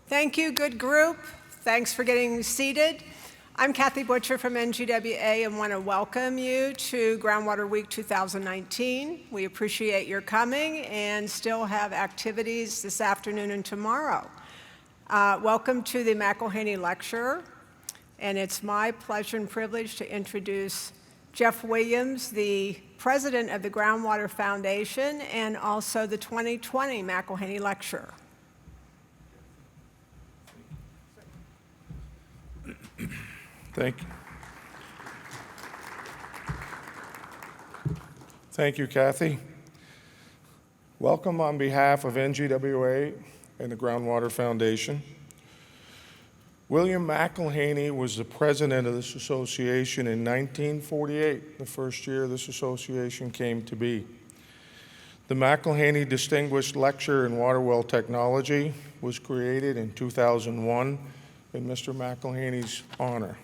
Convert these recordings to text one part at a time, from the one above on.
Thank you, good group. Thanks for getting seated. I'm Kathy Butcher from NGWA and want to welcome you to Groundwater Week 2019. We appreciate your coming and still have activities this afternoon and tomorrow. Welcome to the McEllhiney Lecture, and it's my pleasure and privilege to introduce Jeff Williams, the president of the Groundwater Foundation and also the 2020 McEllhiney Lecture. Thank you, Kathy. Welcome on behalf of NGWA and the Groundwater Foundation. William McEllhiney was the president of this association in 1948, the first year this association came to be. The McEllhiney Distinguished Lecture in Water Well Technology was created in 2001 in Mr. McEllhiney's honor.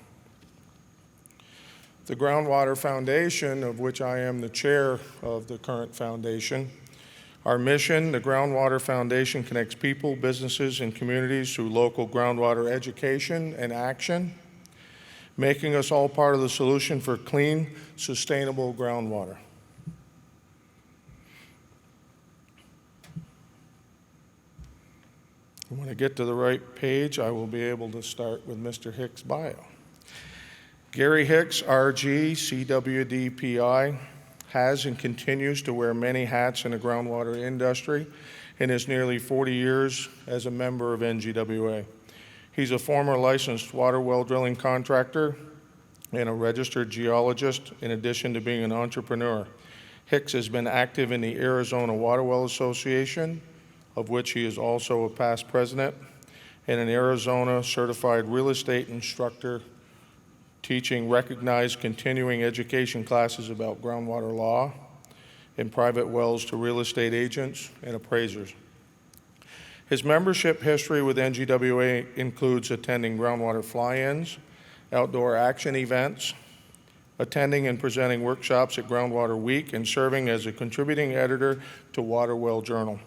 The Groundwater Foundation, of which I am the chair of the current foundation, our mission, the Groundwater Foundation connects people, businesses, and communities through local groundwater education and action, making us all part of the solution for clean, sustainable groundwater. When I get to the right page, I will be able to start with Mr. Hix' bio. Gary Hix, RG, CWD, PI, has and continues to wear many hats in the groundwater industry in his nearly 40 years as a member of NGWA. He's a former licensed water well drilling contractor and a registered geologist, in addition to being an entrepreneur. Hix has been active in the Arizona Water Well Association, of which he is also a past president, and an Arizona certified real estate instructor, teaching recognized continuing education classes about groundwater law and private wells to real estate agents and appraisers. His membership history with NGWA includes attending groundwater fly-ins, outdoor action events, attending and presenting workshops at Groundwater Week, and serving as a contributing editor to Water Well Journal.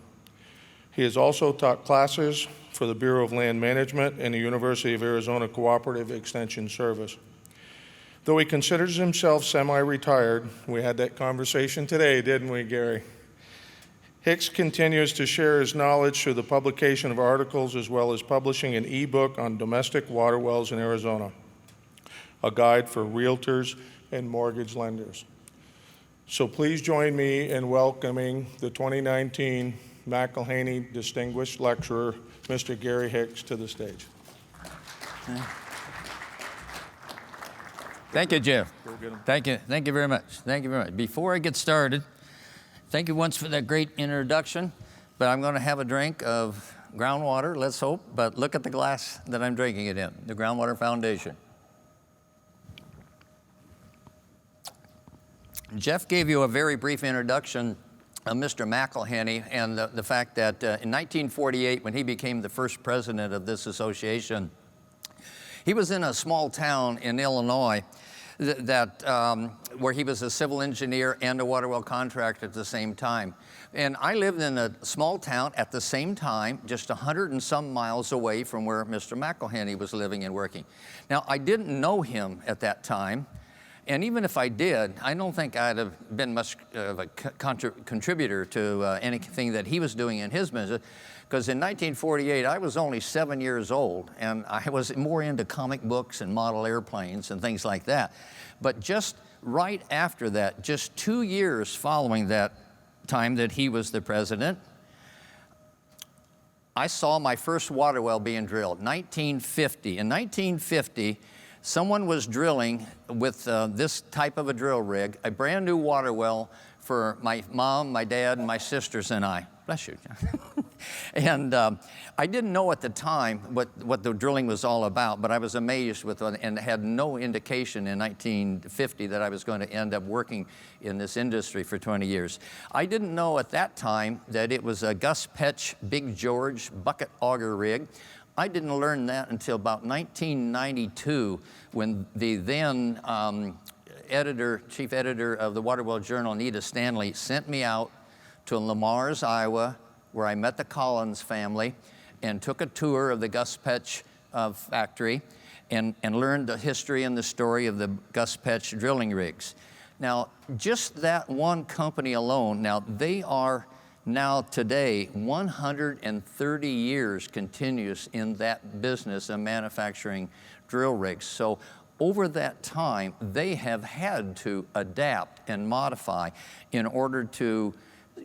He has also taught classes for the Bureau of Land Management and the University of Arizona Cooperative Extension Service. Though he considers himself semi-retired, we had that conversation today, didn't we, Gary? Hix continues to share his knowledge through the publication of articles as well as publishing an e-book on domestic water wells in Arizona, a guide for realtors and mortgage lenders. So please join me in welcoming the 2019 McEllhiney Distinguished Lecturer, Mr. Gary Hix, to the stage. Thank you, Jeff. Thank you very much. Thank you very much. Before I get started, thank you once for that great introduction, but I'm going to have a drink of groundwater, let's hope, but look at the glass that I'm drinking it in, the Groundwater Foundation. Jeff gave you a very brief introduction of Mr. McEllhiney and the fact that in 1948, when he became the first president of this association, he was in a small town in Illinois where he was a civil engineer and a water well contractor at the same time. And I lived in a small town at the same time, just 100 and some miles away from where Mr. McEllhiney was living and working. Now, I didn't know him at that time, and even if I did, I don't think I'd have been much of a contributor to anything that he was doing in his business. Because in 1948, I was only 7 years old, and I was more into comic books and model airplanes and things like that. But just right after that, just 2 years following that time that he was the president, I saw my first water well being drilled, 1950. In 1950, someone was drilling with this type of a drill rig, a brand new water well for my mom, my dad, and my sisters and I. Bless you. And I didn't know at the time what the drilling was all about, but I was amazed with it and had no indication in 1950 that I was going to end up working in this industry for 20 years. I didn't know at that time that it was a Gus Petch Big George bucket auger rig. I didn't learn that until about 1992 when the then chief editor of the Water Well Journal, Anita Stanley, sent me out to Lamars, Iowa, where I met the Collins family and took a tour of the Gus Petch factory and learned the history and the story of the Gus Petch drilling rigs. Now, just that one company alone, now they are now today 130 years continuous in that business of manufacturing drill rigs. So over that time, they have had to adapt and modify in order to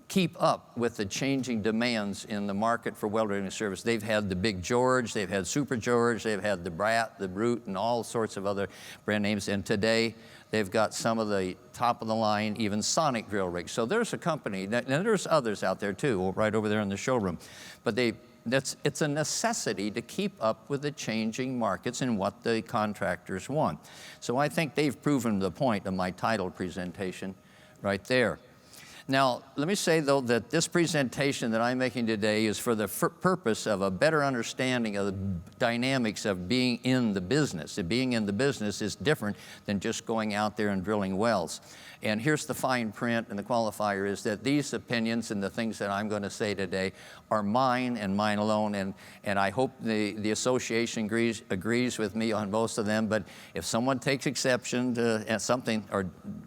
keep up with the changing demands in the market for well drilling service. They've had the Big George, they've had Super George, they've had the Brat, the Brute, and all sorts of other brand names. And today, they've got some of the top of the line, even sonic drill rigs. So there's a company, and there's others out there too, right over there in the showroom. But it's a necessity to keep up with the changing markets and what the contractors want. So I think they've proven the point of my title presentation right there. Now, let me say, though, that this presentation that I'm making today is for the purpose of a better understanding of the dynamics of being in the business. And being in the business is different than just going out there and drilling wells. And here's the fine print, and the qualifier is that these opinions and the things that I'm going to say today are mine and mine alone, and I hope the association agrees with me on most of them. But if someone takes exception to something or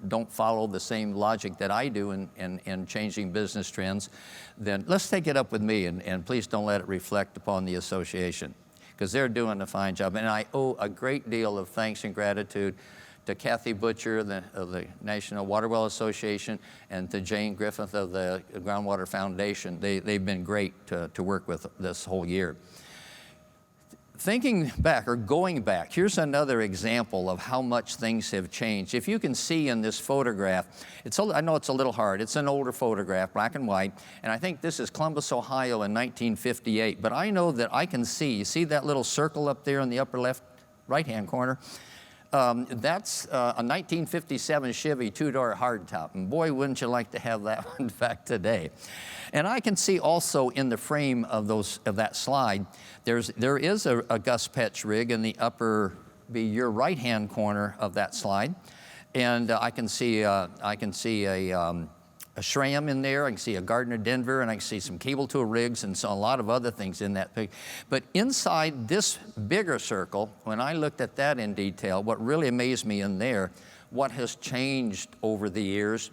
don't follow the same logic that I do in changing business trends, then let's take it up with me, and please don't let it reflect upon the association, because they're doing a fine job. And I owe a great deal of thanks and gratitude to Kathy Butcher of the National Water Well Association, and to Jane Griffith of the Groundwater Foundation. They've been great to work with this whole year. Thinking back, or going back, here's another example of how much things have changed. If you can see in this photograph, I know it's a little hard. It's an older photograph, black and white, and I think this is Columbus, Ohio in 1958. But I know that I can see, you see that little circle up there in the upper left, right-hand corner? That's a 1957 Chevy two-door hardtop, and boy, wouldn't you like to have that one back today. And I can see also in the frame of that slide, there is a Gus Petch rig in the upper, your right-hand corner of that slide, and I can see a Schramm in there, I can see a Gardner Denver, and I can see some cable tool rigs and so a lot of other things in that picture. But inside this bigger circle, when I looked at that in detail, what really amazed me in there, what has changed over the years,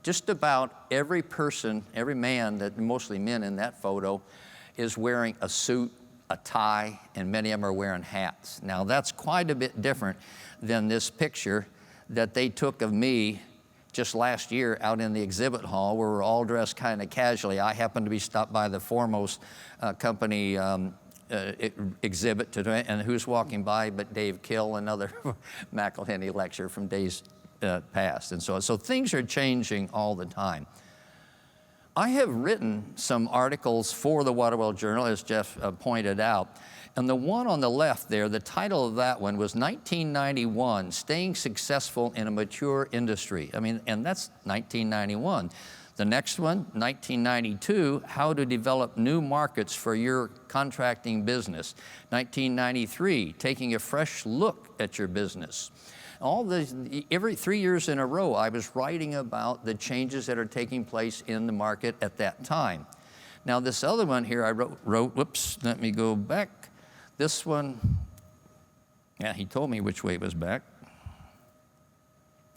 just about every person, every man, mostly men in that photo, is wearing a suit, a tie, and many of them are wearing hats. Now that's quite a bit different than this picture that they took of me just last year out in the exhibit hall, where we're all dressed kind of casually. I happened to be stopped by the Foremost company exhibit today, and who's walking by but Dave Kill, another McEllhiney lecturer from days past, and so on. So things are changing all the time. I have written some articles for the Water Well Journal, as Jeff pointed out. And the one on the left there, the title of that one was 1991, Staying Successful in a Mature Industry. I mean, and that's 1991. The next one, 1992, How to Develop New Markets for Your Contracting Business. 1993, Taking a Fresh Look at Your Business. All this, every 3 years in a row, I was writing about the changes that are taking place in the market at that time. Now, this other one here, I wrote, whoops, let me go back. This one, yeah, he told me which way it was back.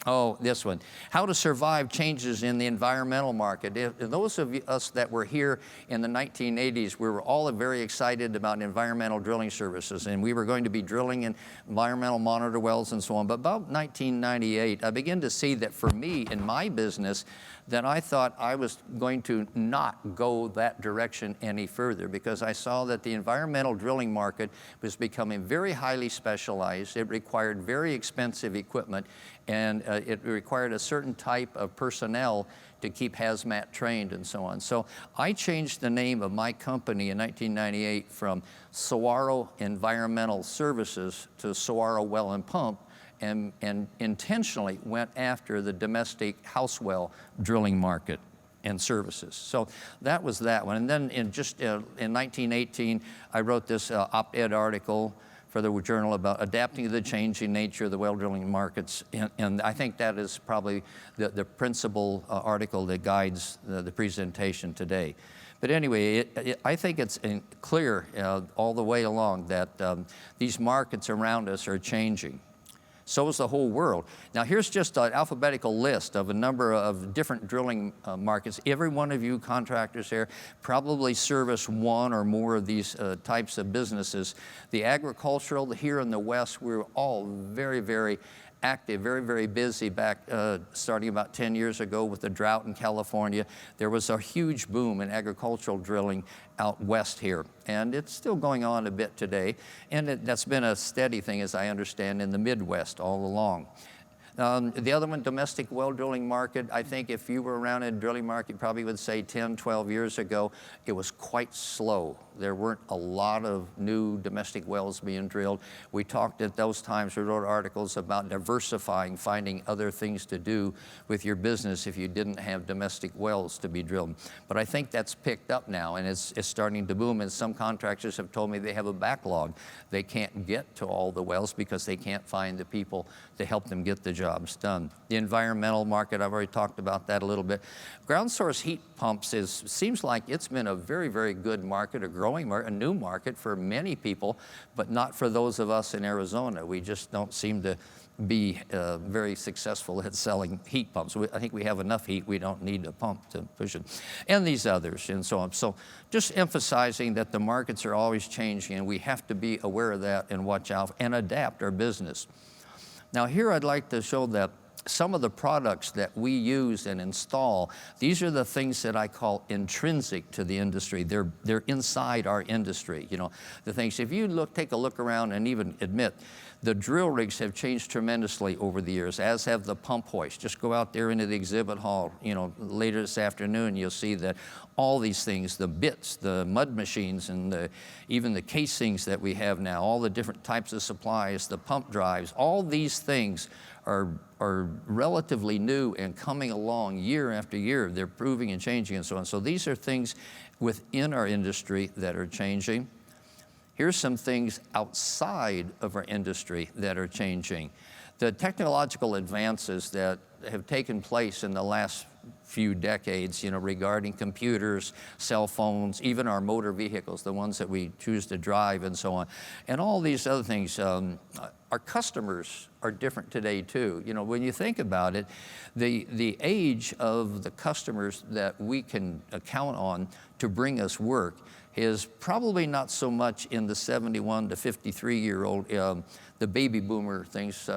Oh, this one. How to survive changes in the environmental market. Those of us that were here in the 1980s, we were all very excited about environmental drilling services, and we were going to be drilling in environmental monitor wells and so on. But about 1998, I began to see that for me in my business, that I thought I was going to not go that direction any further, because I saw that the environmental drilling market was becoming very highly specialized. It required very expensive equipment, and it required a certain type of personnel to keep hazmat trained and so on. So I changed the name of my company in 1998 from Saguaro Environmental Services to Saguaro Well and Pump, and intentionally went after the domestic house well drilling market and services. So that was that one. And then in 1918, I wrote this op-ed article for the journal about adapting to the changing nature of the well drilling markets. And I think that is probably the principal article that guides the presentation today. But anyway, I think it's clear all the way along that these markets around us are changing. So is the whole world. Now here's just an alphabetical list of a number of different drilling markets. Every one of you contractors here probably service one or more of these types of businesses. The agricultural, here in the West, we're all very, very active, very, very busy back starting about 10 years ago with the drought in California. There was a huge boom in agricultural drilling out west here, and it's still going on a bit today, and that's been a steady thing, as I understand, in the Midwest all along. The other one, domestic well drilling market, I think if you were around in a drilling market, you probably would say 10, 12 years ago, it was quite slow. There weren't a lot of new domestic wells being drilled. We talked at those times, we wrote articles about diversifying, finding other things to do with your business if you didn't have domestic wells to be drilled. But I think that's picked up now, and it's starting to boom, and some contractors have told me they have a backlog. They can't get to all the wells because they can't find the people to help them get the jobs done. The environmental market, I've already talked about that a little bit. Ground source heat pumps seems like it's been a very, very good market, a growing market, a new market for many people, but not for those of us in Arizona. We just don't seem to be very successful at selling heat pumps. I think we have enough heat, we don't need a pump to push it. And these others and so on. So just emphasizing that the markets are always changing and we have to be aware of that and watch out and adapt our business. Now here I'd like to show that some of the products that we use and install, these are the things that I call intrinsic to the industry. They're inside our industry, you know. The things, if you take a look around and even admit, the drill rigs have changed tremendously over the years, as have the pump hoists. Just go out there into the exhibit hall, you know, later this afternoon, you'll see that all these things, the bits, the mud machines, and even the casings that we have now, all the different types of supplies, the pump drives, all these things are relatively new and coming along year after year. They're proving and changing and so on. So these are things within our industry that are changing. Here's some things outside of our industry that are changing. The technological advances that have taken place in the last few decades, you know, regarding computers, cell phones, even our motor vehicles, the ones that we choose to drive and so on, and all these other things. Our customers are different today too. You know, when you think about it, the age of the customers that we can count on to bring us work is probably not so much in the 71 to 53-year-old, the baby boomer things,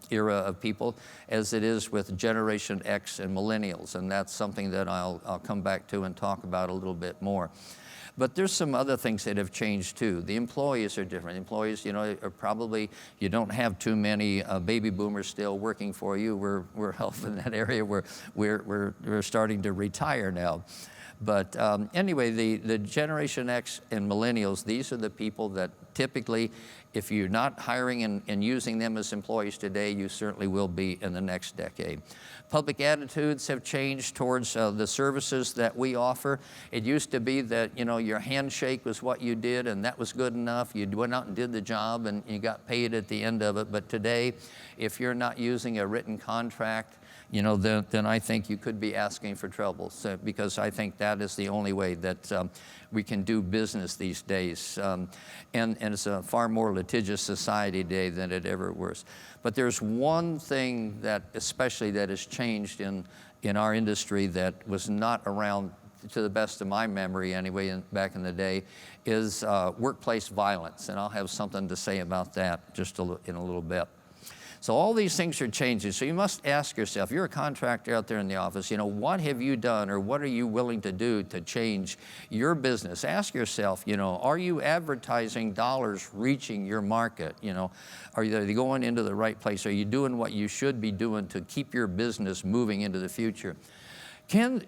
era of people, as it is with Generation X and millennials, and that's something that I'll come back to and talk about a little bit more. But there's some other things that have changed too. The employees are different. Employees, you know, are probably, you don't have too many baby boomers still working for you. We're health in that area where we're starting to retire now. But anyway, the Generation X and millennials, these are the people that typically, if you're not hiring and using them as employees today, you certainly will be in the next decade. Public attitudes have changed towards the services that we offer. It used to be that, you know, your handshake was what you did and that was good enough. You went out and did the job and you got paid at the end of it. But today, if you're not using a written contract, you know, then I think you could be asking for trouble, because I think that is the only way that we can do business these days. And it's a far more litigious society today than it ever was. But there's one thing that especially that has changed in our industry that was not around, to the best of my memory anyway, back in the day, is workplace violence. And I'll have something to say about that just in a little bit. So all these things are changing. So you must ask yourself, you're a contractor out there in the office, you know, what have you done or what are you willing to do to change your business? Ask yourself, you know, are you advertising dollars reaching your market? You know, are they going into the right place? Are you doing what you should be doing to keep your business moving into the future? Can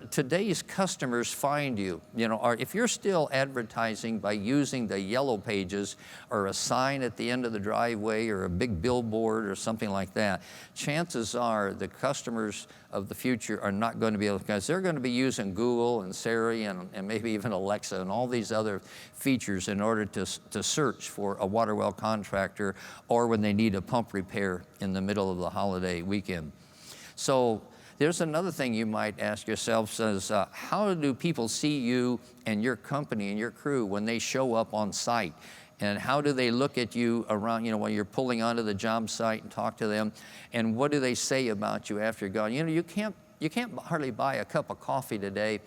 today's customers find you? You know, or if you're still advertising by using the yellow pages or a sign at the end of the driveway or a big billboard or something like that, chances are the customers of the future are not going to be able to, because they're going to be using Google and Siri and maybe even Alexa and all these other features in order to search for a water well contractor or when they need a pump repair in the middle of the holiday weekend. So There's another thing you might ask yourself is, how do people see you and your company and your crew when they show up on site? And how do they look at you around, when you're pulling onto the job site and talk to them? And what do they say about you after you're gone? You can't hardly buy a cup of coffee today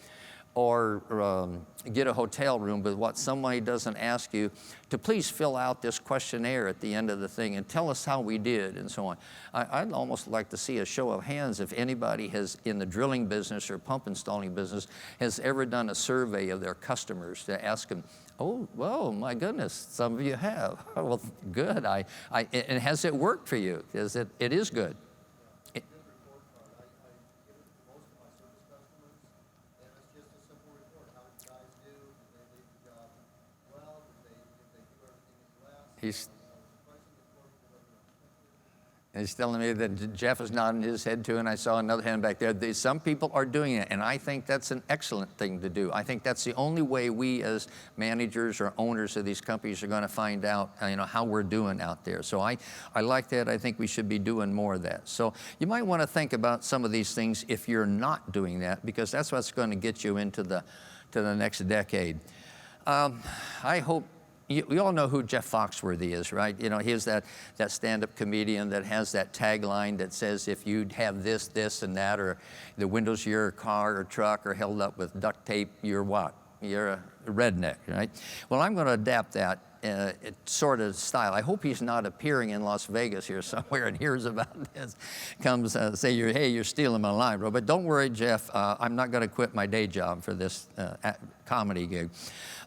or get a hotel room with what somebody doesn't ask you to please fill out this questionnaire at the end of the thing and tell us how we did and so on. I'd almost like to see a show of hands if anybody has, in the drilling business or pump installing business, has ever done a survey of their customers to ask them, oh, well, my goodness, some of you have. Well, good. And has it worked for you? It is good. He's telling me that Jeff is nodding his head too, and I saw another hand back there. Some people are doing it, and I think that's an excellent thing to do. I think that's the only way we as managers or owners of these companies are going to find out, how we're doing out there. So I like that. I think we should be doing more of that. So you might want to think about some of these things if you're not doing that, because that's what's going to get you into the next decade. I hope. We all know who Jeff Foxworthy is, right? He's that stand-up comedian that has that tagline that says, if you have this, this, and that, or the windows of your car or truck are held up with duct tape, you're what? You're a redneck, right? Well, I'm going to adapt that sort of style. I hope he's not appearing in Las Vegas here somewhere and hears about this. Comes say, you're stealing my line, bro. But don't worry, Jeff. I'm not going to quit my day job for this comedy gig.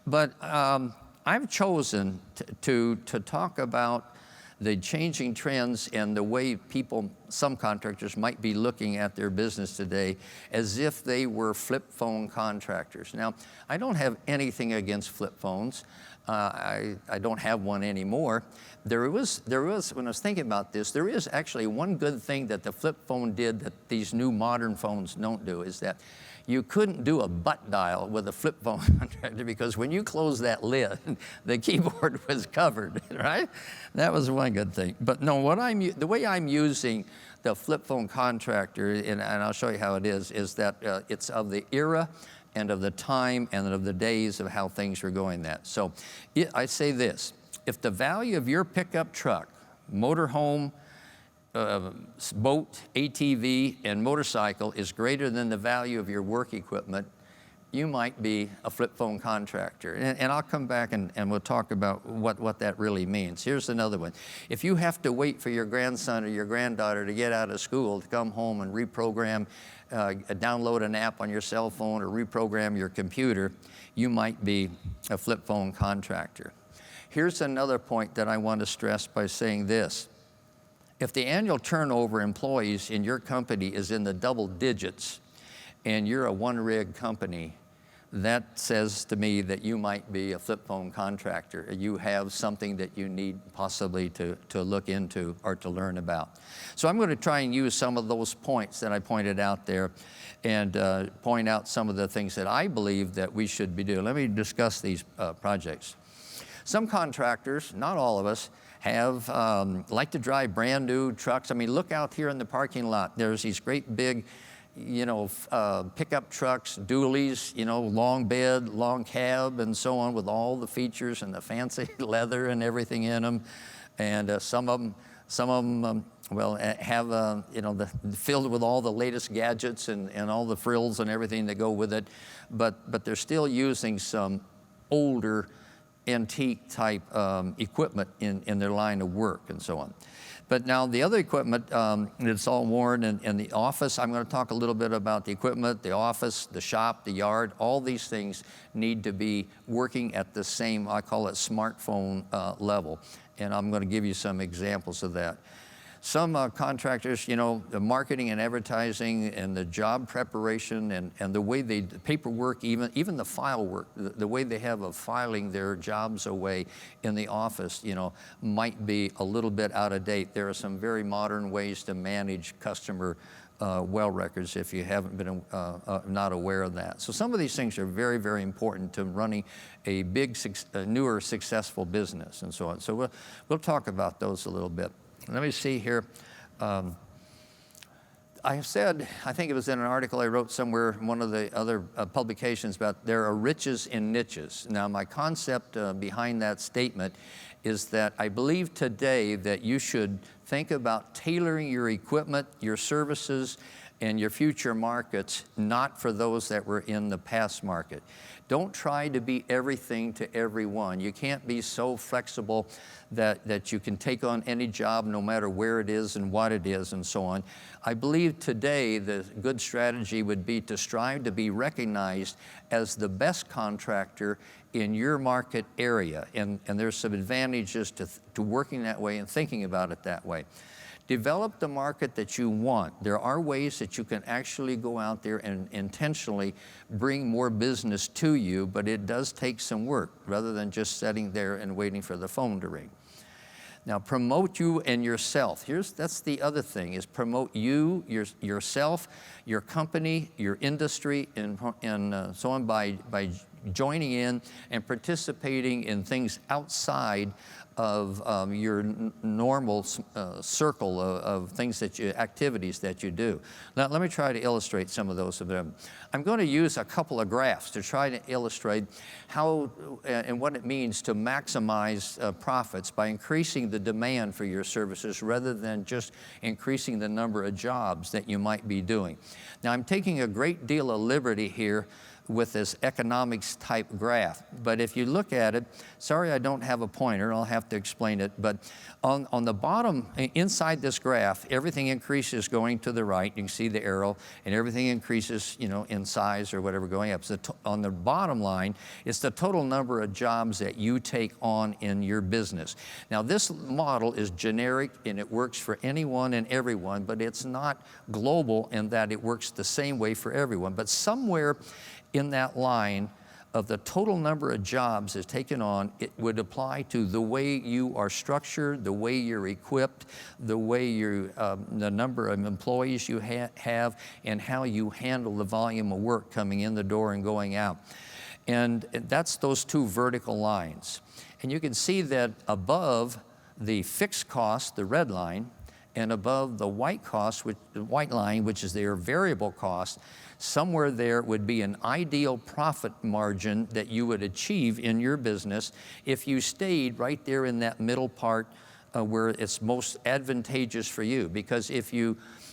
But I've chosen to talk about the changing trends and the way some contractors might be looking at their business today as if they were flip phone contractors. Now, I don't have anything against flip phones. I don't have one anymore. There was, when I was thinking about this, there is actually one good thing that the flip phone did that these new modern phones don't do, is that you couldn't do a butt dial with a flip phone contractor, because when you close that lid, the keyboard was covered, right? That was one good thing. But no, the way I'm using the flip phone contractor, and I'll show you how it is that it's of the era and of the time and of the days of how things were going that. So I say this: if the value of your pickup truck, motorhome, boat, ATV, and motorcycle is greater than the value of your work equipment, you might be a flip phone contractor. And I'll come back and we'll talk about what that really means. Here's another one. If you have to wait for your grandson or your granddaughter to get out of school to come home and reprogram, download an app on your cell phone or reprogram your computer, you might be a flip phone contractor. Here's another point that I want to stress by saying this. If the annual turnover employees in your company is in the double digits and you're a one-rig company, that says to me that you might be a flip phone contractor. You have something that you need possibly to look into or to learn about. So I'm going to try and use some of those points that I pointed out there and point out some of the things that I believe that we should be doing. Let me discuss these projects. Some contractors, not all of us, like to drive brand new trucks. I mean, look out here in the parking lot. There's these great big, pickup trucks, dualies, long bed, long cab, and so on, with all the features and the fancy leather and everything in them. And some of them have filled with all the latest gadgets and all the frills and everything that go with it. But they're still using some older, antique type equipment in their line of work and so on. But now the other equipment, it's all worn in the office. I'm going to talk a little bit about the equipment, the office, the shop, the yard. All these things need to be working at the same, I call it smartphone level. And I'm going to give you some examples of that. Some contractors, the marketing and advertising and the job preparation and the way the paperwork, even the file work, the way they have of filing their jobs away in the office, might be a little bit out of date. There are some very modern ways to manage customer well records if you haven't been not aware of that. So some of these things are very, very important to running a big, newer, successful business and so on. So we'll talk about those a little bit. Let me see here. I have said, I think it was in an article I wrote somewhere, one of the other publications, about there are riches in niches. Now, my concept behind that statement is that I believe today that you should think about tailoring your equipment, your services, and your future markets, not for those that were in the past market. Don't try to be everything to everyone. You can't be so flexible that you can take on any job no matter where it is and what it is and so on. I believe today the good strategy would be to strive to be recognized as the best contractor in your market area. And there's some advantages to working that way and thinking about it that way. Develop the market that you want. There are ways that you can actually go out there and intentionally bring more business to you, but it does take some work rather than just sitting there and waiting for the phone to ring. Now, promote you and yourself. That's the other thing, is promote you, yourself, your company, your industry, and so on by joining in and participating in things outside of your normal circle of things activities that you do. Now, let me try to illustrate some of those of them. I'm going to use a couple of graphs to try to illustrate how and what it means to maximize profits by increasing the demand for your services rather than just increasing the number of jobs that you might be doing. Now, I'm taking a great deal of liberty here with this economics type graph. But if you look at it, sorry I don't have a pointer, I'll have to explain it, but on the bottom, inside this graph, everything increases going to the right, you can see the arrow, and everything increases, in size or whatever going up. So on the bottom line, it's the total number of jobs that you take on in your business. Now this model is generic and it works for anyone and everyone, but it's not global in that it works the same way for everyone. But somewhere in that line of the total number of jobs is taken on, it would apply to the way you are structured, the way you're equipped, the way the number of employees you have, and how you handle the volume of work coming in the door and going out. And that's those two vertical lines. And you can see that above the fixed cost, the red line, and above the white line, which is their variable cost, somewhere there would be an ideal profit margin that you would achieve in your business if you stayed right there in that middle part where it's most advantageous for you. Because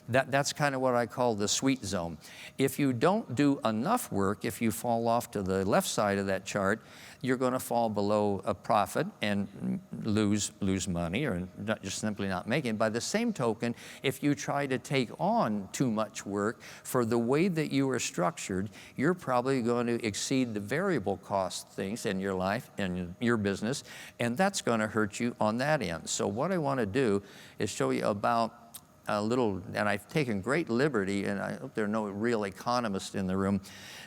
that's kind of what I call the sweet zone. If you don't do enough work, if you fall off to the left side of that chart, you're going to fall below a profit and lose money or just simply not make it. By the same token, if you try to take on too much work for the way that you are structured, you're probably going to exceed the variable cost things in your life and your business, and that's going to hurt you on that end. So what I want to do is show you about a little, and I've taken great liberty, and I hope there are no real economists in the room,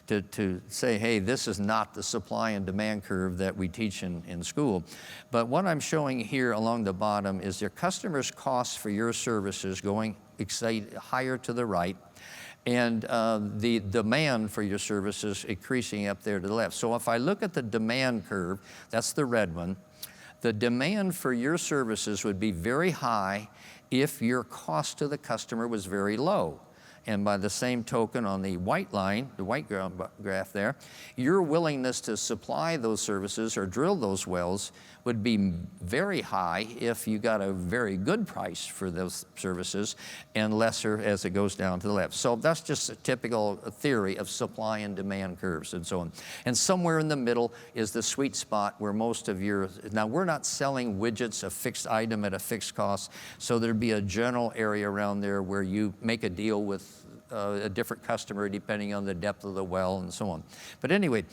to say, hey, this is not the supply and demand curve that we teach in school. But what I'm showing here along the bottom is your customers' costs for your services going higher to the right, and the demand for your services increasing up there to the left. So if I look at the demand curve, that's the red one, the demand for your services would be very high if your cost to the customer was very low. And by the same token, on the white line, the white graph there, your willingness to supply those services or drill those wells would be very high if you got a very good price for those services, and lesser as it goes down to the left. So that's just a typical theory of supply and demand curves and so on. And somewhere in the middle is the sweet spot where most of now we're not selling widgets, a fixed item at a fixed cost, so there'd be a general area around there where you make a deal with a different customer depending on the depth of the well and so on. But anyway,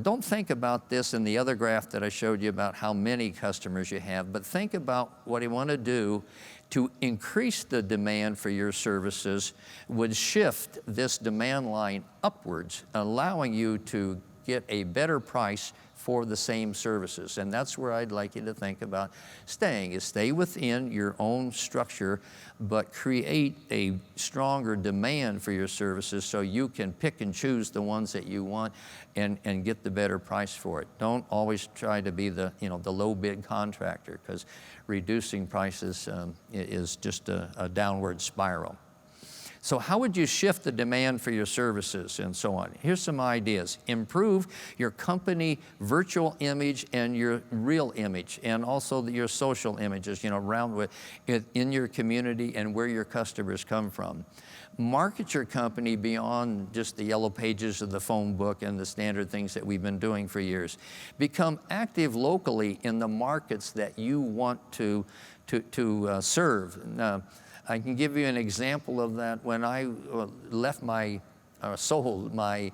don't think about this in the other graph that I showed you about how many customers you have, but think about what you want to do to increase the demand for your services would shift this demand line upwards, allowing you to get a better price for the same services. And that's where I'd like you to think about staying, is stay within your own structure, but create a stronger demand for your services so you can pick and choose the ones that you want and get the better price for it. Don't always try to be the low bid contractor, because reducing prices is just a downward spiral. So how would you shift the demand for your services and so on? Here's some ideas. Improve your company virtual image and your real image, and also your social images, around with it in your community and where your customers come from. Market your company beyond just the yellow pages of the phone book and the standard things that we've been doing for years. Become active locally in the markets that you want to serve. Now, I can give you an example of that. When I sold my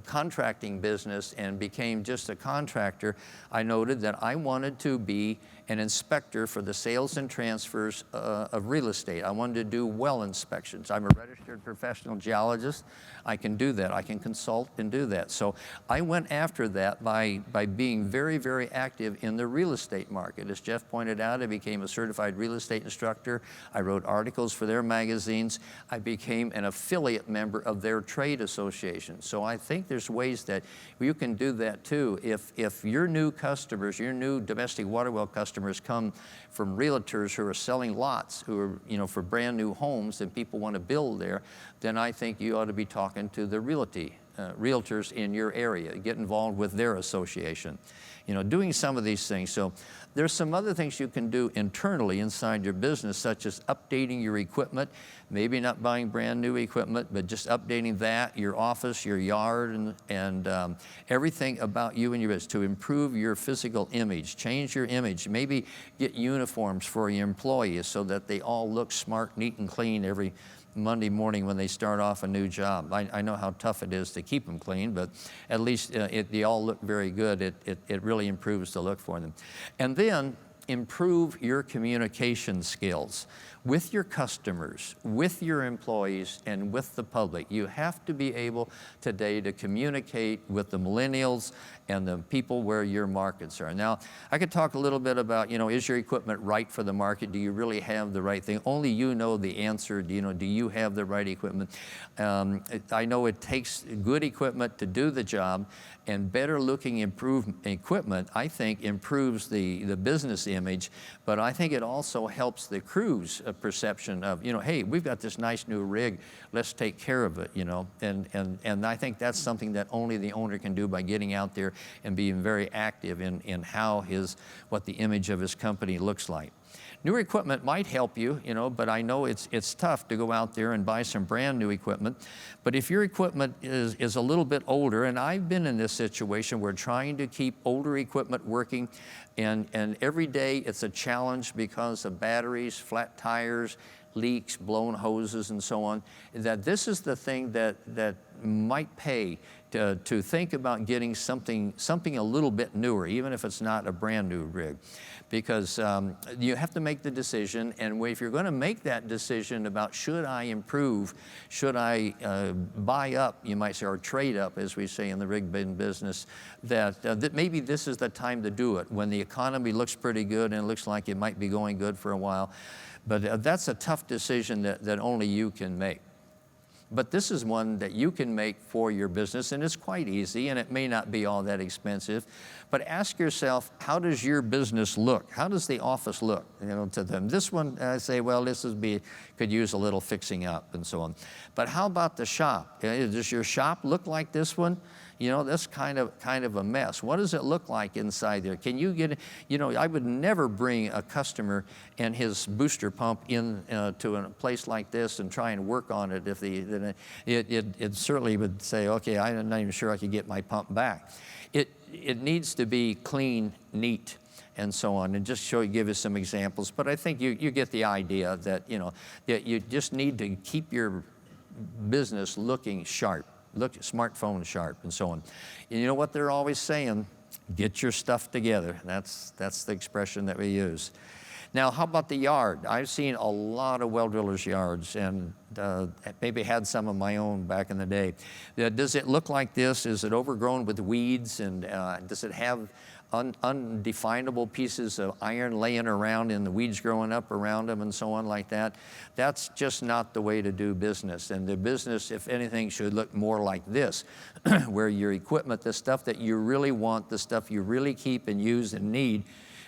contracting business and became just a contractor, I noted that I wanted to be an inspector for the sales and transfers of real estate. I wanted to do well inspections. I'm a registered professional geologist. I can do that. I can consult and do that. So I went after that by being very, very active in the real estate market. As Jeff pointed out, I became a certified real estate instructor. I wrote articles for their magazines. I became an affiliate member of their trade association. So I think there's ways that you can do that too. If your new customers, your new domestic water well customers come from realtors who are selling lots, who are, for brand new homes and people want to build there, then I think you ought to be talking to the realtors in your area. Get involved with their association, doing some of these things. So there's some other things you can do internally inside your business, such as updating your equipment, maybe not buying brand new equipment, but just updating that, your office, your yard, and everything about you and your business to improve your physical image, change your image, maybe get uniforms for your employees so that they all look smart, neat, and clean every Monday morning when they start off a new job. I know how tough it is to keep them clean, but at least they all look very good. It really improves the look for them. And then improve your communication skills with your customers, with your employees, and with the public. You have to be able today to communicate with the millennials and the people where your markets are. Now, I could talk a little bit about, is your equipment right for the market? Do you really have the right thing? Only you know the answer. Do you have the right equipment? I know it takes good equipment to do the job, and better looking improved equipment, I think, improves the business image, but I think it also helps the crew's perception of, hey, we've got this nice new rig, let's take care of it, and I think that's something that only the owner can do by getting out there and being very active in what the image of his company looks like. Newer equipment might help you, but I know it's tough to go out there and buy some brand new equipment. But if your equipment is a little bit older, and I've been in this situation where trying to keep older equipment working, and every day it's a challenge because of batteries, flat tires, leaks, blown hoses, and so on, that this is the thing that might pay to think about getting something a little bit newer, even if it's not a brand new rig. Because you have to make the decision, and if you're going to make that decision about should I improve, should I buy up, you might say, or trade up, as we say in the rig business, that maybe this is the time to do it when the economy looks pretty good and it looks like it might be going good for a while. But that's a tough decision that only you can make. But this is one that you can make for your business, and it's quite easy, and it may not be all that expensive. But ask yourself, how does your business look? How does the office look, to them? This one, I say, well, could use a little fixing up and so on. But how about the shop? Does your shop look like this one? That's kind of a mess. What does it look like inside there? Can you get, I would never bring a customer and his booster pump in to a place like this and try and work on it. It certainly would say, okay, I'm not even sure I could get my pump back. It needs to be clean, neat, and so on, and just give you some examples. But I think you get the idea that that you just need to keep your business looking sharp. Look, smartphone sharp, and so on. And you know what they're always saying? Get your stuff together. That's the expression that we use. Now, how about the yard? I've seen a lot of well drillers' yards, and maybe had some of my own back in the day. Does it look like this? Is it overgrown with weeds? And does it have undefinable pieces of iron laying around and the weeds growing up around them and so on like that? That's just not the way to do business. And the business, if anything, should look more like this, where your equipment, the stuff that you really want, the stuff you really keep and use and need,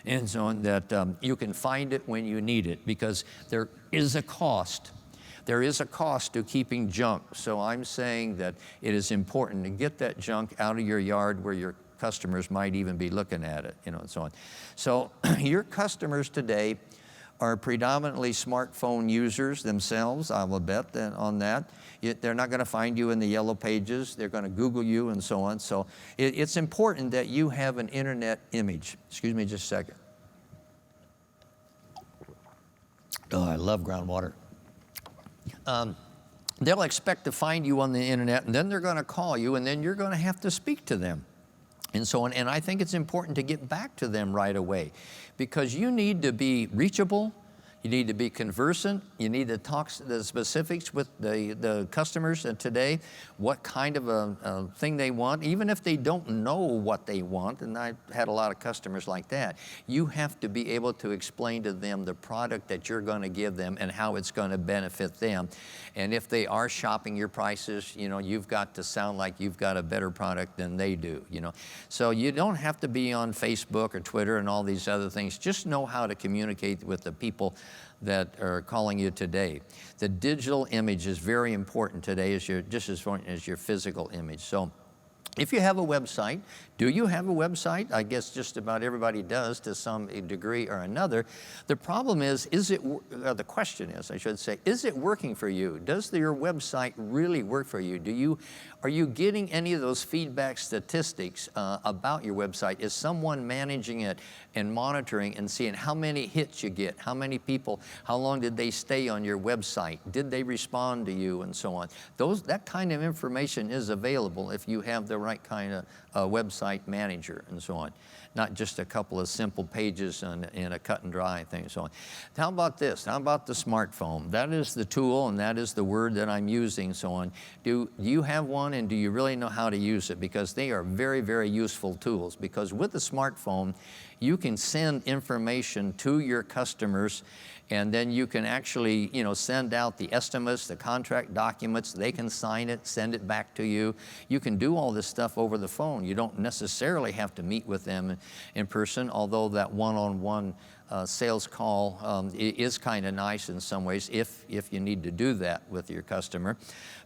and so on, that you can find it when you need it, because there is a cost. There is a cost to keeping junk, so I'm saying that it is important to get that junk out of your yard where your customers might even be looking at it, you know, and so on. So your customers today are predominantly smartphone users themselves, I will bet on that. They're not going to find you in the yellow pages. They're going to Google you and so on. So it's important that you have an internet image. Excuse me just a second. Oh, I love groundwater. They'll expect to find you on the internet, and then they're going to call you, and then you're going to have to speak to them. And so on. And I think it's important to get back to them right away, because you need to be reachable, you need to be conversant, you need to talk the specifics with the customers today, what kind of a thing they want, even if they don't know what they want, and I've had a lot of customers like that. You have to be able to explain to them the product that you're going to give them and how it's going to benefit them. And if they are shopping your prices, you know, you've got to sound like you've got a better product than they do, you know. So you don't have to be on Facebook or Twitter and all these other things. Just know how to communicate with the people that are calling you today. The digital image is very important today, just as important as your physical image. So if you have a website, do you have a website? I guess just about everybody does to some degree or another. The problem is the question is, I should say, is it working for you? Does your website really work for you? Are you getting any of those feedback statistics about your website? Is someone managing it and monitoring and seeing how many hits you get, how many people, how long did they stay on your website? Did they respond to you and so on? That kind of information is available if you have the right kind of website manager and so on. Not just a couple of simple pages and a cut and dry thing and so on. How about this? How about the smartphone? That is the tool and that is the word that I'm using, so on. Do you have one, and do you really know how to use it? Because they are very, very useful tools, because with the smartphone, you can send information to your customers, and then you can actually, you know, send out the estimates, the contract documents. They can sign it, send it back to you. You can do all this stuff over the phone. You don't necessarily have to meet with them in person, although that one-on-one sales call is kind of nice in some ways if you need to do that with your customer.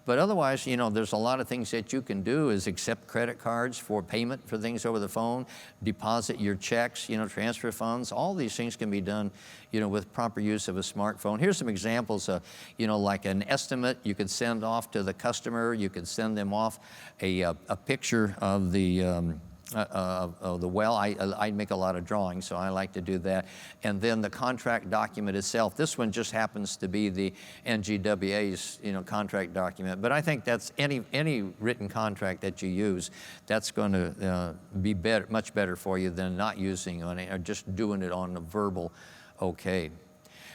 But otherwise, you know, there's a lot of things that you can do, is accept credit cards for payment for things over the phone, deposit your checks, you know, transfer funds. All these things can be done, you know, with proper use of a smartphone. Here's some examples of, you know, like an estimate you could send off to the customer. You could send them off a picture of the well. I make a lot of drawings, so I like to do that. And then the contract document itself. This one just happens to be the NGWA's, you know, contract document. But I think that's any written contract that you use, that's going to be better, much better for you than not using on it or just doing it on a verbal okay.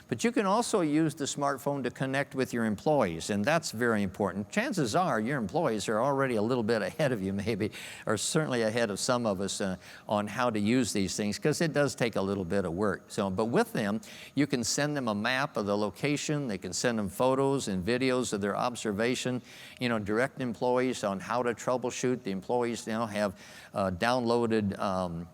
But you can also use the smartphone to connect with your employees, and that's very important. Chances are your employees are already a little bit ahead of you, maybe, or certainly ahead of some of us on how to use these things, because it does take a little bit of work. So, but with them, you can send them a map of the location. They can send them photos and videos of their observation. You know, direct employees on how to troubleshoot. The employees now have downloaded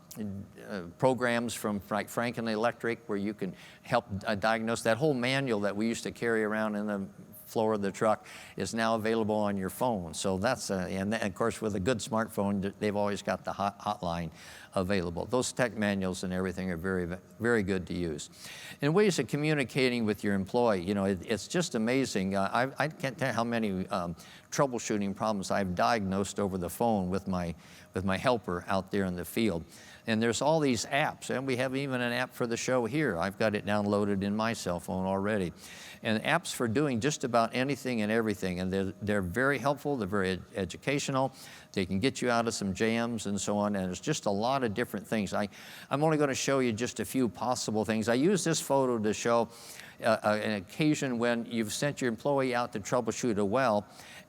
programs from like Franklin Electric, where you can help diagnose. That whole manual that we used to carry around in the floor of the truck is now available on your phone. So that's, and of course with a good smartphone, they've always got the hotline available. Those tech manuals and everything are very, very good to use. In ways of communicating with your employee, you know, it's just amazing. I can't tell how many troubleshooting problems I've diagnosed over the phone with my helper out there in the field. And there's all these apps, and we have even an app for the show here. I've got it downloaded in my cell phone already. And apps for doing just about anything and everything, and they're very helpful, they're very educational. They can get you out of some jams and so on, and there's just a lot of different things. I'm only going to show you just a few possible things. I use this photo to show an occasion when you've sent your employee out to troubleshoot a well,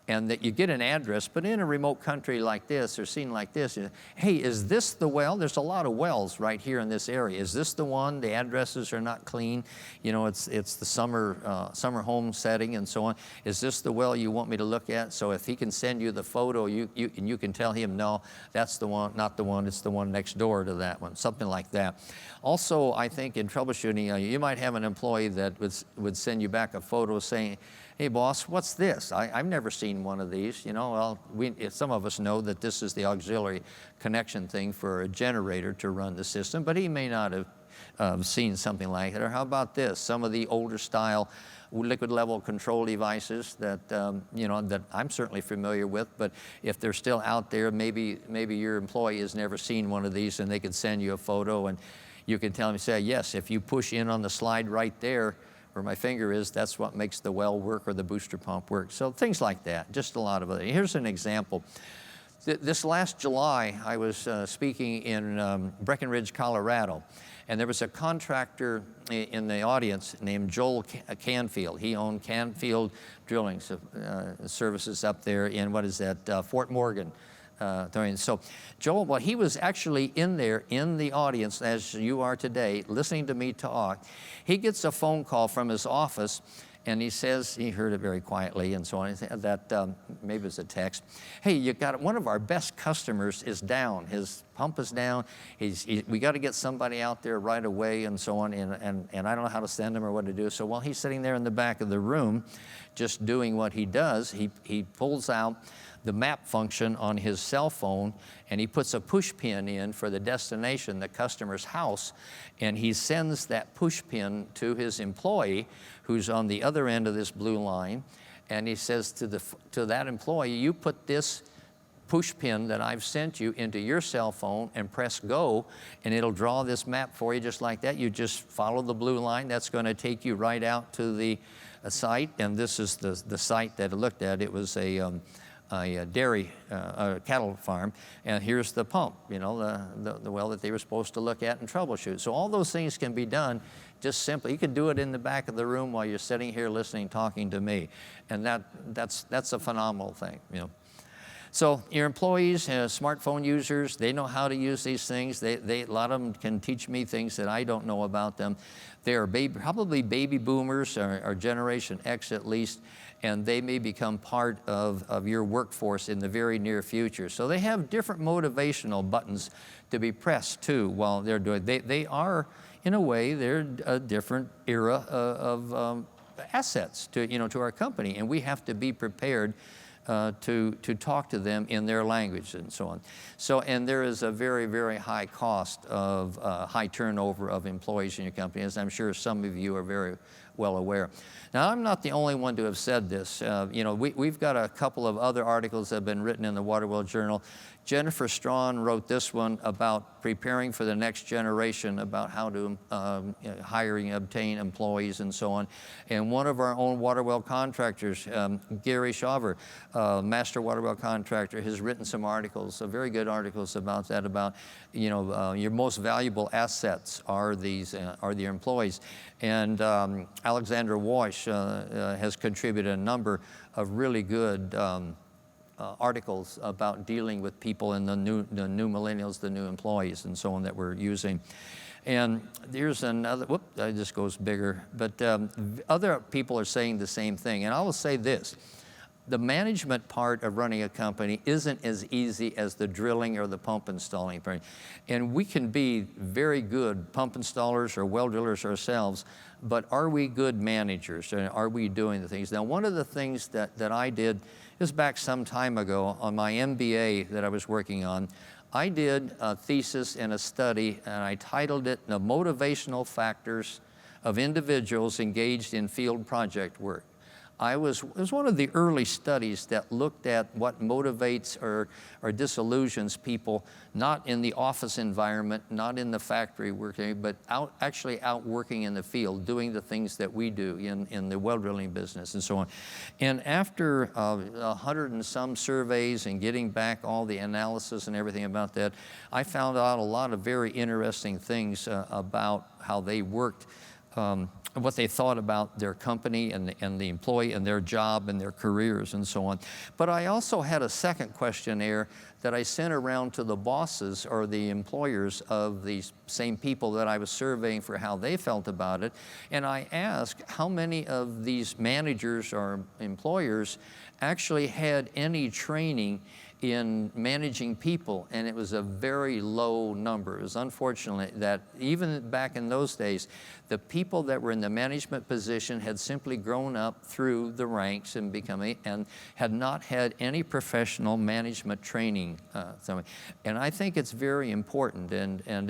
and that you get an address, but in a remote country like this or scene like this, hey, is this the well? There's a lot of wells right here in this area. Is this the one? The addresses are not clean. You know, it's the summer home setting and so on. Is this the well you want me to look at? So if he can send you the photo, you can tell him, no, that's the one, not the one, it's the one next door to that one, something like that. Also, I think in troubleshooting, you might have an employee that would send you back a photo saying, "Hey boss, what's this? I've never seen one of these." You know, well, some of us know that this is the auxiliary connection thing for a generator to run the system, but he may not have seen something like it. Or how about this? Some of the older style liquid level control devices that you know, that I'm certainly familiar with, but if they're still out there, maybe your employee has never seen one of these, and they could send you a photo, and you can tell them, say, yes, if you push in on the slide right there where my finger is, that's what makes the well work or the booster pump work. So things like that, just a lot of other. Here's an example. This last July, I was speaking in Breckenridge, Colorado, and there was a contractor in the audience named Joel Canfield. He owned Canfield Drilling Services up there in, what is that, Fort Morgan. So Joel, well, he was actually in there in the audience, as you are today, listening to me talk. He gets a phone call from his office, and he says, he heard it very quietly and so on, that maybe it's a text. "Hey, you got one of our best customers is down. His pump is down. We got to get somebody out there right away and so on, and I don't know how to send him or what to do." So while he's sitting there in the back of the room, just doing what he does, he pulls out the map function on his cell phone, and he puts a push pin in for the destination, the customer's house, and he sends that push pin to his employee who's on the other end of this blue line, and he says to that employee, "You put this push pin that I've sent you into your cell phone and press go, and it'll draw this map for you just like that. You just follow the blue line. That's going to take you right out to the site." And this is the site that I looked at. It was a dairy, a cattle farm, and here's the pump, you know, the well that they were supposed to look at and troubleshoot. So all those things can be done just simply. You can do it in the back of the room while you're sitting here listening, talking to me, and that's a phenomenal thing, you know. So your employees, smartphone users, they know how to use these things. A lot of them can teach me things that I don't know about them. They are probably baby boomers or Generation X at least, and they may become part of your workforce in the very near future. So they have different motivational buttons to be pressed too while they're doing. They are, in a way, they're a different era of assets to our company, and we have to be prepared to talk to them in their language and so on. So, and there is a very, very high cost of high turnover of employees in your company, as I'm sure some of you are very well aware. Now, I'm not the only one to have said this. We've got a couple of other articles that have been written in the Water Well Journal. Jennifer Strawn wrote this one about preparing for the next generation, about how to hiring and obtain employees and so on. And one of our own water well contractors, Gary Hix, master water well contractor, has written some articles, very good articles about that, about your most valuable assets are the employees. And Alexandra Walsh has contributed a number of really good articles about dealing with people in the new millennials, the new employees, and so on that we're using. And there's another, that just goes bigger, but other people are saying the same thing. And I will say this: the management part of running a company isn't as easy as the drilling or the pump installing part. And we can be very good pump installers or well drillers ourselves, but are we good managers? And are we doing the things? Now, one of the things that I did is back some time ago on my MBA that I was working on. I did a thesis and a study, and I titled it "The Motivational Factors of Individuals Engaged in Field Project Work." It was one of the early studies that looked at what motivates or disillusions people, not in the office environment, not in the factory working, but actually out working in the field, doing the things that we do in the well drilling business and so on. And after 100 and some surveys and getting back all the analysis and everything about that, I found out a lot of very interesting things about how they worked, what they thought about their company and the employee and their job and their careers and so on. But I also had a second questionnaire that I sent around to the bosses or the employers of these same people that I was surveying for how they felt about it. And I asked how many of these managers or employers actually had any training in managing people, and it was a very low number. It was unfortunate that even back in those days, the people that were in the management position had simply grown up through the ranks and and had not had any professional management training. And I think it's very important, and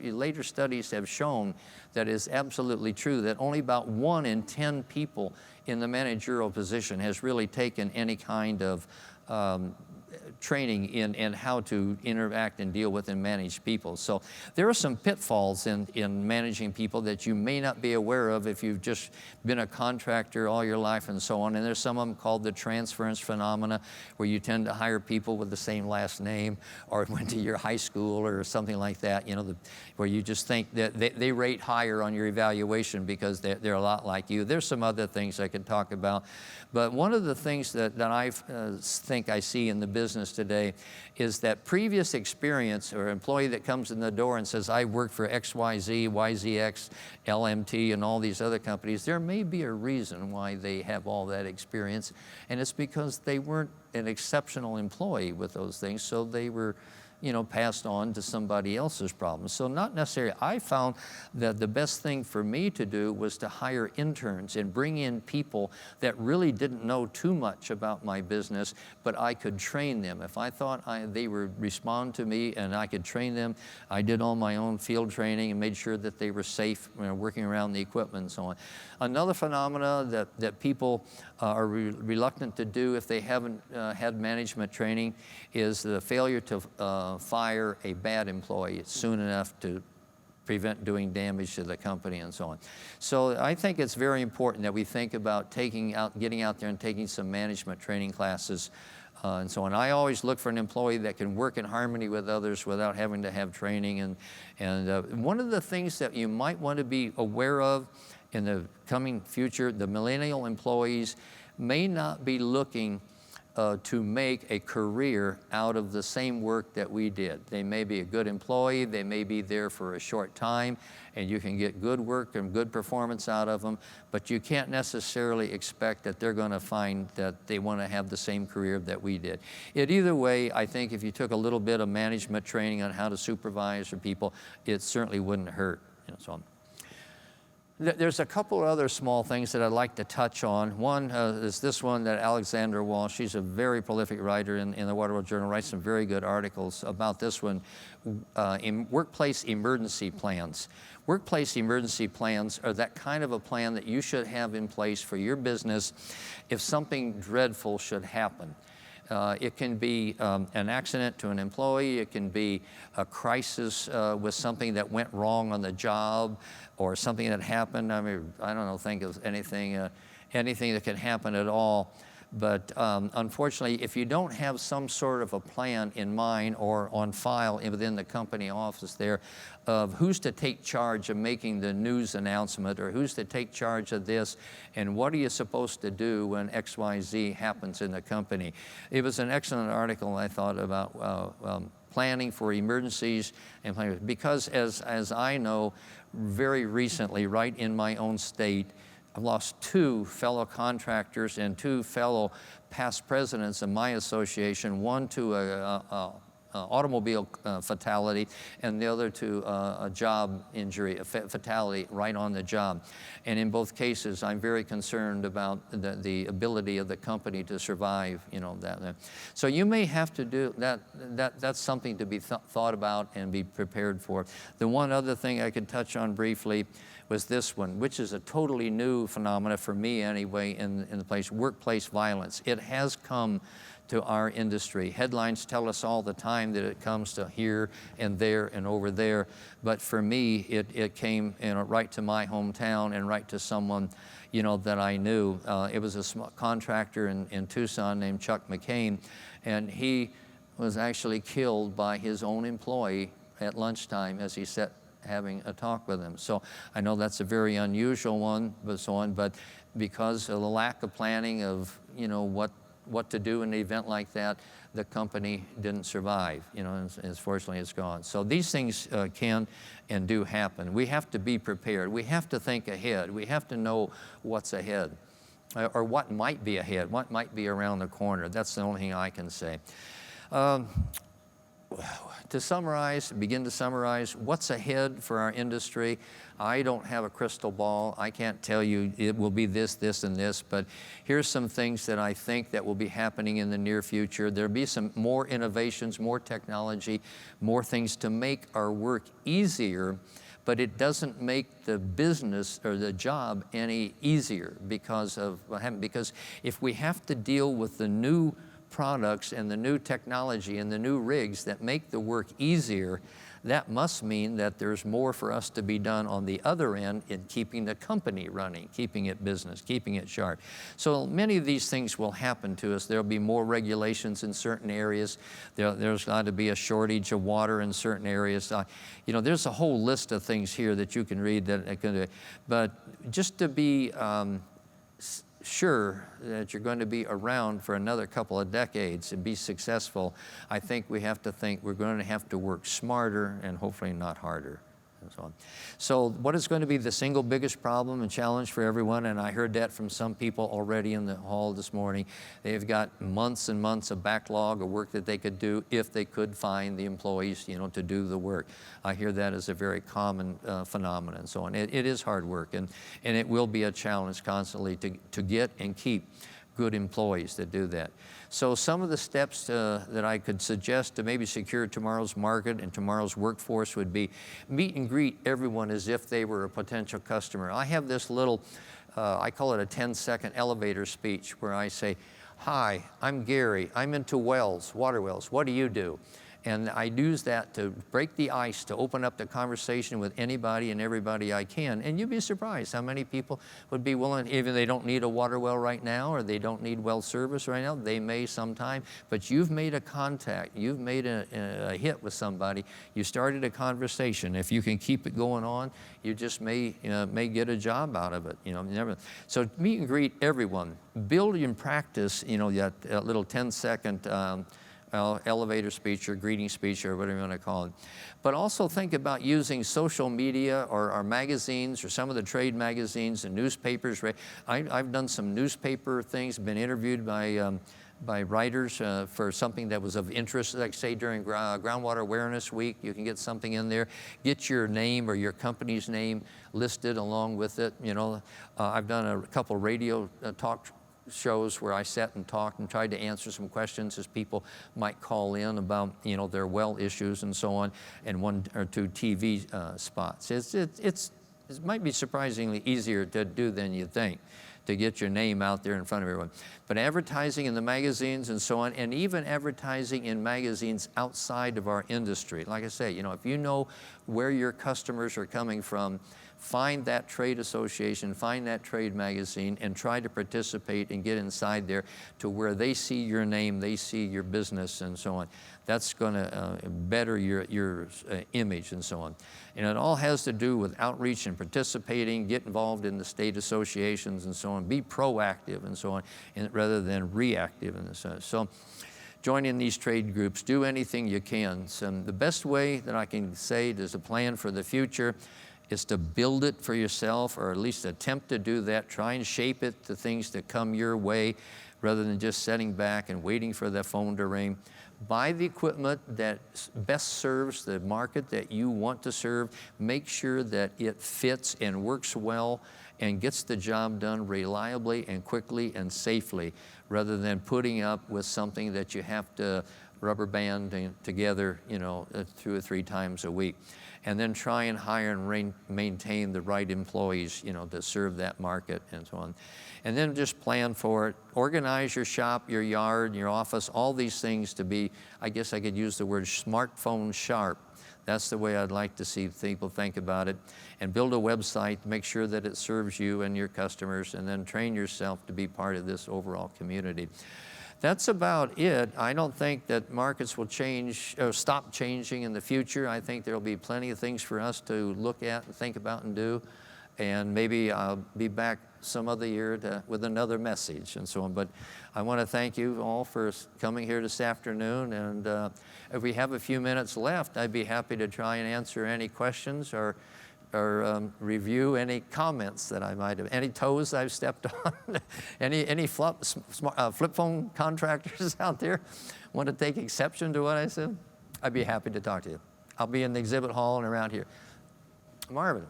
later studies have shown that it's absolutely true that only about 1 in 10 people in the managerial position has really taken any kind of training in how to interact and deal with and manage people. So there are some pitfalls in managing people that you may not be aware of if you've just been a contractor all your life and so on. And there's some of them called the transference phenomena, where you tend to hire people with the same last name or went to your high school or something like that, where you just think that they rate higher on your evaluation because they're a lot like you. There's some other things I could talk about. But one of the things that I think I see in the business today is that previous experience, or employee that comes in the door and says, I worked for XYZ, YZX, LMT, and all these other companies, there may be a reason why they have all that experience, and it's because they weren't an exceptional employee with those things, so they were passed on to somebody else's problems. So not necessarily. I found that the best thing for me to do was to hire interns and bring in people that really didn't know too much about my business, but I could train them. If I thought they would respond to me and I could train them, I did all my own field training and made sure that they were safe working around the equipment and so on. Another phenomena that people are reluctant to do if they haven't had management training is the failure to fire a bad employee soon enough to prevent doing damage to the company and so on. So I think it's very important that we think about getting out there and taking some management training classes and so on. I always look for an employee that can work in harmony with others without having to have training. And one of the things that you might want to be aware of in the coming future, the millennial employees may not be looking to make a career out of the same work that we did. They may be a good employee, they may be there for a short time, and you can get good work and good performance out of them, but you can't necessarily expect that they're going to find that they want to have the same career that we did. Either way, I think if you took a little bit of management training on how to supervise your people, it certainly wouldn't hurt. So there's a couple of other small things that I'd like to touch on. One is this one that Alexandra Walsh, she's a very prolific writer in the Water World Journal, writes some very good articles about this one, in workplace emergency plans. Workplace emergency plans are that kind of a plan that you should have in place for your business if something dreadful should happen. It can be an accident to an employee. It can be a crisis with something that went wrong on the job or something that happened. I mean, I don't know, think of anything that can happen at all. But unfortunately, if you don't have some sort of a plan in mind or on file within the company office there of who's to take charge of making the news announcement or who's to take charge of this and what are you supposed to do when XYZ happens in the company. It was an excellent article, I thought, about planning for emergencies and planning, because as I know, very recently, right in my own state, I've lost 2 fellow contractors and 2 fellow past presidents of my association, one to a automobile fatality and the other to a job injury, a fatality right on the job. And in both cases, I'm very concerned about the ability of the company to survive, that. So you may have to do that. That's something to be thought about and be prepared for. The one other thing I could touch on briefly was this one, which is a totally new phenomena for me anyway in the place, workplace violence. It has come to our industry. Headlines tell us all the time that it comes to here and there and over there, but for me, it came right to my hometown and right to someone that I knew. It was a small contractor in Tucson named Chuck McCain, and he was actually killed by his own employee at lunchtime as he sat having a talk with him. So I know that's a very unusual one, but because of the lack of planning of what to do in an event like that, the company didn't survive, and fortunately it's gone. So these things can and do happen. We have to be prepared. We have to think ahead. We have to know what's ahead, or what might be ahead, what might be around the corner. That's the only thing I can say. To summarize, begin to summarize, what's ahead for our industry? I don't have a crystal ball. I can't tell you it will be this, this, and this, but here's some things that I think that will be happening in the near future. There'll be some more innovations, more technology, more things to make our work easier, but it doesn't make the business or the job any easier because if we have to deal with the new products and the new technology and the new rigs that make the work easier, that must mean that there's more for us to be done on the other end in keeping the company running, keeping it business, keeping it sharp. So many of these things will happen to us. There'll be more regulations in certain areas. There's got to be a shortage of water in certain areas. There's a whole list of things here that you can read but just to be sure that you're going to be around for another couple of decades and be successful, I think we have to think we're going to have to work smarter and hopefully not harder. And so on. So what is going to be the single biggest problem and challenge for everyone? And I heard that from some people already in the hall this morning. They've got months and months of backlog of work that they could do if they could find the employees, to do the work. I hear that as a very common phenomenon and so on. It is hard work, and it will be a challenge constantly to get and keep good employees that do that. So some of the steps that I could suggest to maybe secure tomorrow's market and tomorrow's workforce would be meet and greet everyone as if they were a potential customer. I have this little, I call it a 10-second elevator speech where I say, "Hi, I'm Gary. I'm into wells, water wells. What do you do?" And I use that to break the ice, to open up the conversation with anybody and everybody I can. And you'd be surprised how many people would be willing, even they don't need a water well right now or they don't need well service right now. They may sometime, but you've made a contact. You've made a hit with somebody. You started a conversation. If you can keep it going on, you just may get a job out of it. So meet and greet everyone. Build and practice, that little 10-second elevator speech or greeting speech or whatever you want to call it. But also think about using social media or our magazines or some of the trade magazines and newspapers. I've done some newspaper things, been interviewed by writers for something that was of interest, like say during Groundwater Awareness Week. You can get something in there. Get your name or your company's name listed along with it. I've done a couple radio talk shows where I sat and talked and tried to answer some questions as people might call in about their well issues and so on, and 1 or 2 TV spots. It might be surprisingly easier to do than you think, to get your name out there in front of everyone. But advertising in the magazines and so on, and even advertising in magazines outside of our industry. Like I say, if you know where your customers are coming from, find that trade association, find that trade magazine, and try to participate and get inside there to where they see your name, they see your business and so on. That's going to better your image and so on. And it all has to do with outreach and participating, get involved in the state associations and so on, be proactive and so on, rather than reactive in this. So join in these trade groups, do anything you can. So the best way that I can say there's a plan for the future is to build it for yourself, or at least attempt to do that. Try and shape it to things that come your way rather than just sitting back and waiting for the phone to ring. Buy the equipment that best serves the market that you want to serve. Make sure that it fits and works well and gets the job done reliably and quickly and safely, rather than putting up with something that you have to rubber band together 2 or 3 times a week. And then try and hire and maintain the right employees, to serve that market and so on. And then just plan for it. Organize your shop, your yard, your office, all these things to be, I guess I could use the word smartphone sharp. That's the way I'd like to see people think about it. And build a website, make sure that it serves you and your customers, and then train yourself to be part of this overall community. That's about it. I don't think that markets will change or stop changing in the future. I think there'll be plenty of things for us to look at and think about and do. And maybe I'll be back some other year with another message and so on. But I want to thank you all for coming here this afternoon. And if we have a few minutes left, I'd be happy to try and answer any questions or or review any comments that I might have, any toes I've stepped on, any flip phone contractors out there want to take exception to what I said, I'd be happy to talk to you. I'll be in the exhibit hall and around here. Marvin.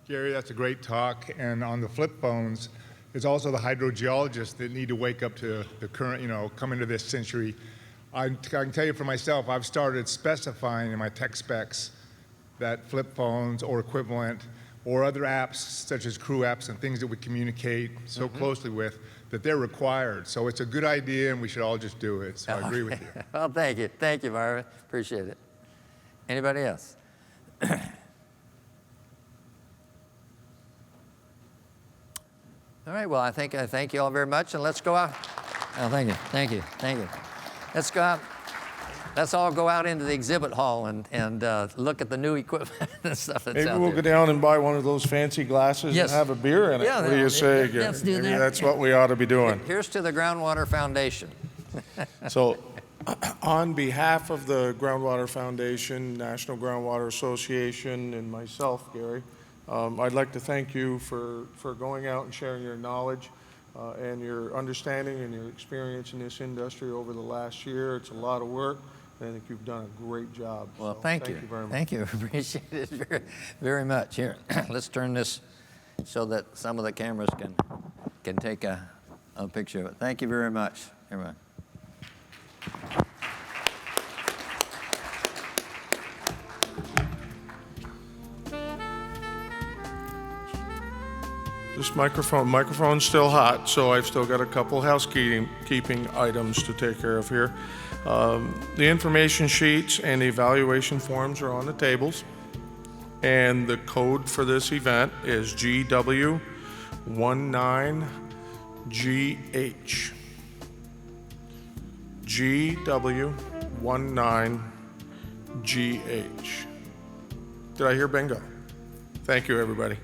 Gary, that's a great talk. And on the flip phones, it's also the hydrogeologists that need to wake up to the current, come into this century. I can tell you for myself, I've started specifying in my tech specs that flip phones or equivalent or other apps such as crew apps and things that we communicate so closely with, that they're required. So it's a good idea and we should all just do it. So I agree with you. Well, thank you. Thank you, Marvin. Appreciate it. Anybody else? All right, well, I thank you all very much, and let's go out. Oh, thank you, thank you, thank you. Let's go out. Let's all go out into the exhibit hall and look at the new equipment and stuff that's Maybe out we'll there. go down and buy one of those fancy glasses Yes. and have a beer in it. Yeah, What do you say, Gary? let's do Maybe that. that's what we ought to be doing. Here's to the Groundwater Foundation. So, on behalf of the Groundwater Foundation, National Groundwater Association, and myself, Gary, I'd like to thank you for going out and sharing your knowledge and your understanding and your experience in this industry over the last year. It's a lot of work, and I think you've done a great job. Well, So thank you. very much. Thank you. Appreciate it very, very much. Here, let's turn this so that some of the cameras can take a picture of it. Thank you very much, everyone. This microphone's still hot, so I've still got a couple housekeeping items to take care of here. The information sheets and the evaluation forms are on the tables, and the code for this event is GW19GH. GW19GH. Did I hear bingo? Thank you, everybody.